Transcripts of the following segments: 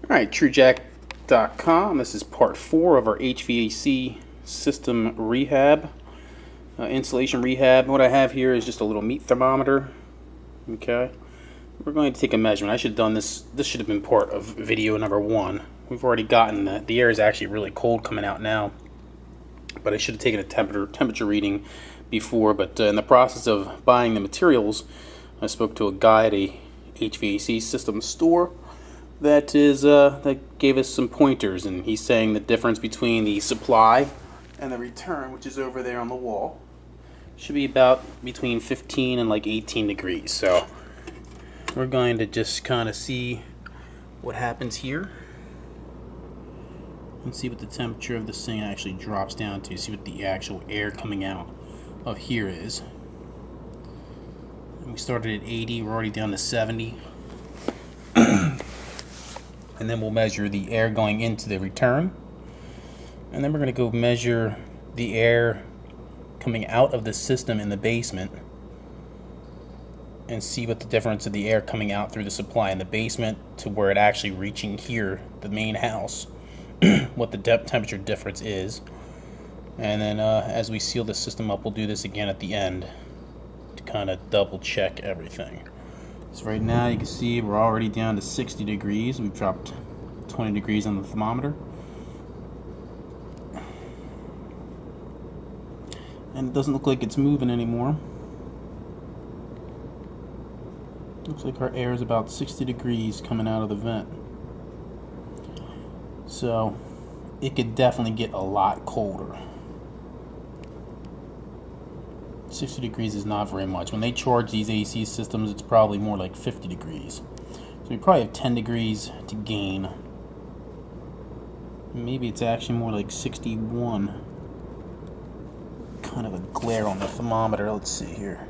Alright, TrueJack.com. This is part 4 of our HVAC system rehab, installation rehab. What I have here is just a little meat thermometer. Okay, we're going to take a measurement. I should have done this. This should have been part of video number 1. We've already gotten that. The air is actually really cold coming out now, but I should have taken a temperature reading before. But in the process of buying the materials, I spoke to a guy at a HVAC system store that gave us some pointers, and he's saying the difference between the supply and the return, which is over there on the wall, should be about between 15 and like 18 degrees. So we're going to just kind of see what happens here and see what the temperature of this thing actually drops down to, see what the actual air coming out of here is. And we started at 80, we're already down to 70. And then we'll measure the air going into the return, and then we're going to go measure the air coming out of the system in the basement and see what the difference of the air coming out through the supply in the basement to where it actually reaching here, the main house, what the temperature difference is. And then as we seal the system up, we'll do this again at the end to kind of double check everything. So right now you can see we're already down to 60 degrees. We've dropped 20 degrees on the thermometer. And it doesn't look like it's moving anymore. Looks like our air is about 60 degrees coming out of the vent. So it could definitely get a lot colder. 60 degrees is not very much. When they charge these AC systems, it's probably more like 50 degrees. So we probably have 10 degrees to gain. Maybe it's actually more like 61. Kind of a glare on the thermometer. Let's see here.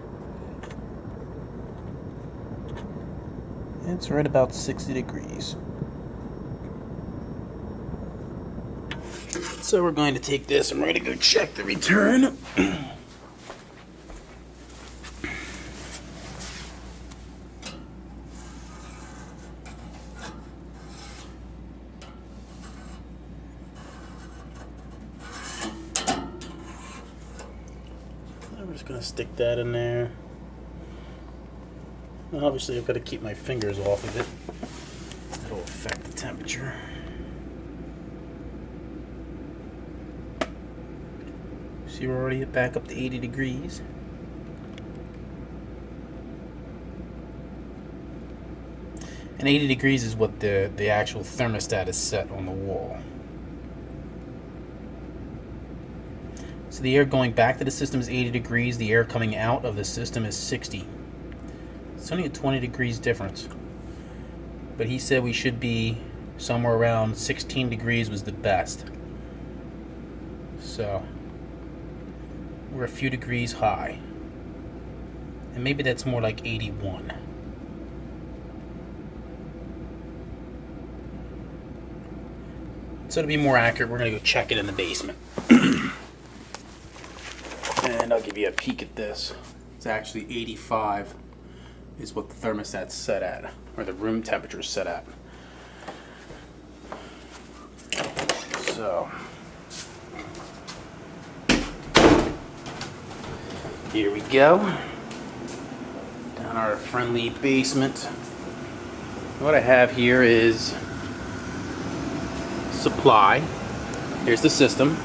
It's right about 60 degrees. So we're going to take this and we're going to go check the return. I'm just going to stick that in there. Obviously I've got to keep my fingers off of it. That'll affect the temperature. See, we're already back up to 80 degrees. And 80 degrees is what the actual thermostat is set on the wall. So the air going back to the system is 80 degrees. The air coming out of the system is 60. It's only a 20 degrees difference. But he said we should be somewhere around 16 degrees was the best. So we're a few degrees high. And maybe that's more like 81. So to be more accurate, we're going to go check it in the basement. And I'll give you a peek at this. It's actually 85 is what the thermostat's set at, or the room temperature is set at. So here we go. Down our friendly basement. What I have here is supply. Here's the system.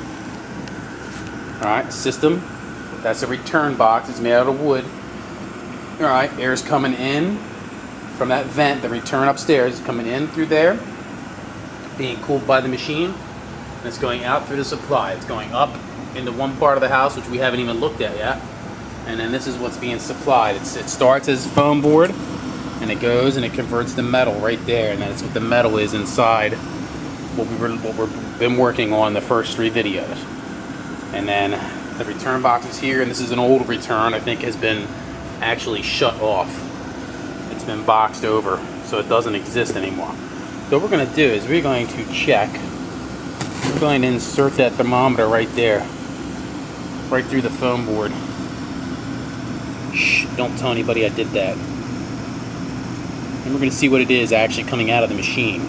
Alright, system. That's a return box. It's made out of wood. Alright, air's coming in from that vent. The return upstairs is coming in through there, being cooled by the machine. And it's going out through the supply. It's going up into one part of the house, which we haven't even looked at yet. And then this is what's being supplied. It starts as foam board, and it goes and it converts the metal right there. And that's what the metal is inside what we've been working on the first 3 videos. And then the return box is here, and this is an old return. I think has been actually shut off. It's been boxed over, so it doesn't exist anymore. So what we're going to do is we're going to check. We're going to insert that thermometer right there, right through the foam board. Shh, don't tell anybody I did that. And we're going to see what it is actually coming out of the machine.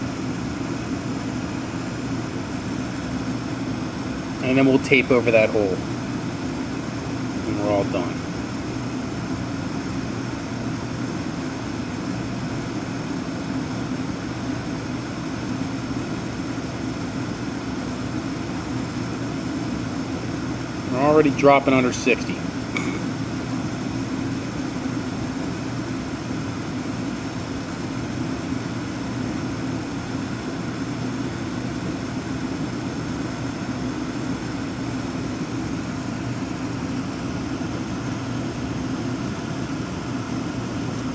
And then we'll tape over that hole. And we're all done. We're already dropping under 60.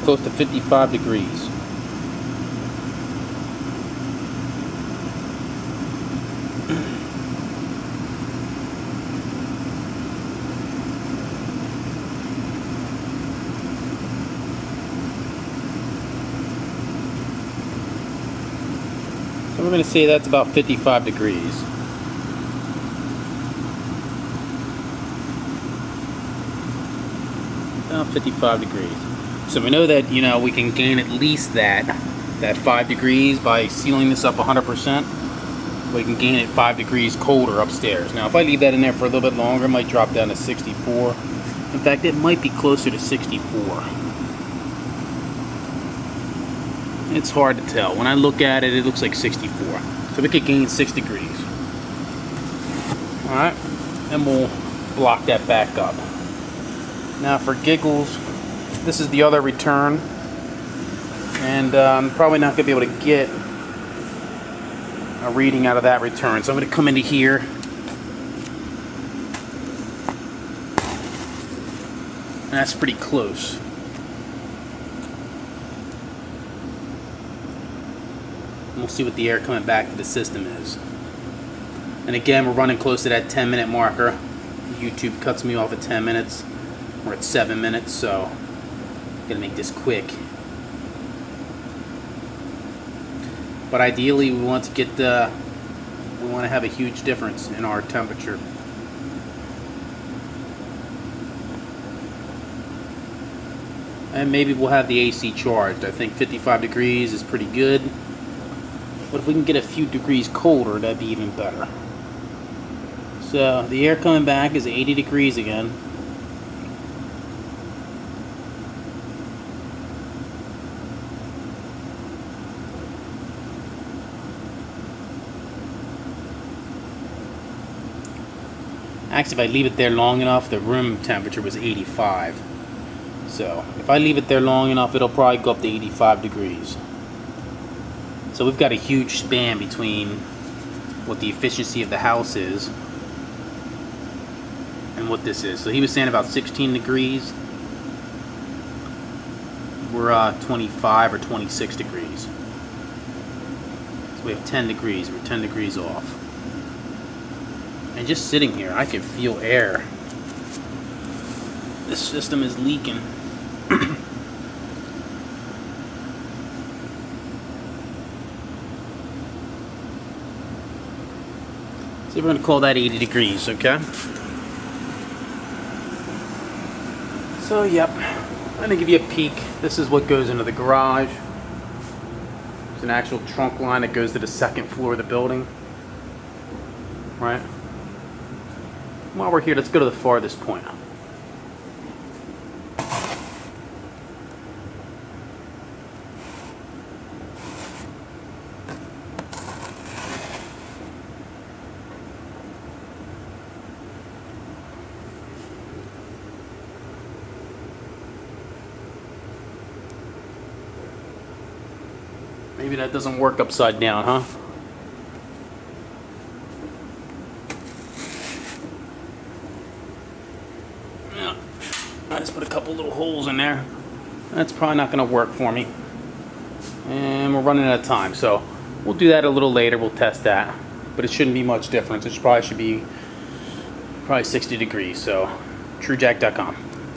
Close to 55 degrees. So we're going to say that's about 55 degrees. About 55 degrees. So we know that, we can gain at least that 5 degrees by sealing this up 100%. We can gain it 5 degrees colder upstairs. Now if I leave that in there for a little bit longer, it might drop down to 64. In fact, it might be closer to 64. It's hard to tell. When I look at it, it looks like 64. So we could gain 6 degrees. Alright, and we'll block that back up. Now for giggles, this is the other return, and I'm probably not going to be able to get a reading out of that return. So I'm going to come into here, and that's pretty close. And we'll see what the air coming back to the system is. And again, we're running close to that 10-minute marker. YouTube cuts me off at 10 minutes. We're at 7 minutes, so gonna make this quick. But ideally we want to get we want to have a huge difference in our temperature. And maybe we'll have the AC charged. I think 55 degrees is pretty good. But if we can get a few degrees colder, that'd be even better. So the air coming back is 80 degrees again. Actually, if I leave it there long enough, the room temperature was 85. So if I leave it there long enough, it'll probably go up to 85 degrees. So we've got a huge span between what the efficiency of the house is and what this is. So he was saying about 16 degrees. We're 25 or 26 degrees. So we have 10 degrees. We're 10 degrees off. And just sitting here, I can feel air. This system is leaking. So we're going to call that 80 degrees, okay? So, yep. I'm going to give you a peek. This is what goes into the garage. There's an actual trunk line that goes to the second floor of the building. Right? While we're here, let's go to the farthest point. Maybe that doesn't work upside down, huh? Yeah. I just put a couple little holes in there. That's probably not going to work for me. And we're running out of time, so we'll do that a little later. We'll test that. But it shouldn't be much difference. It probably should be 60 degrees. So, TrueJack.com.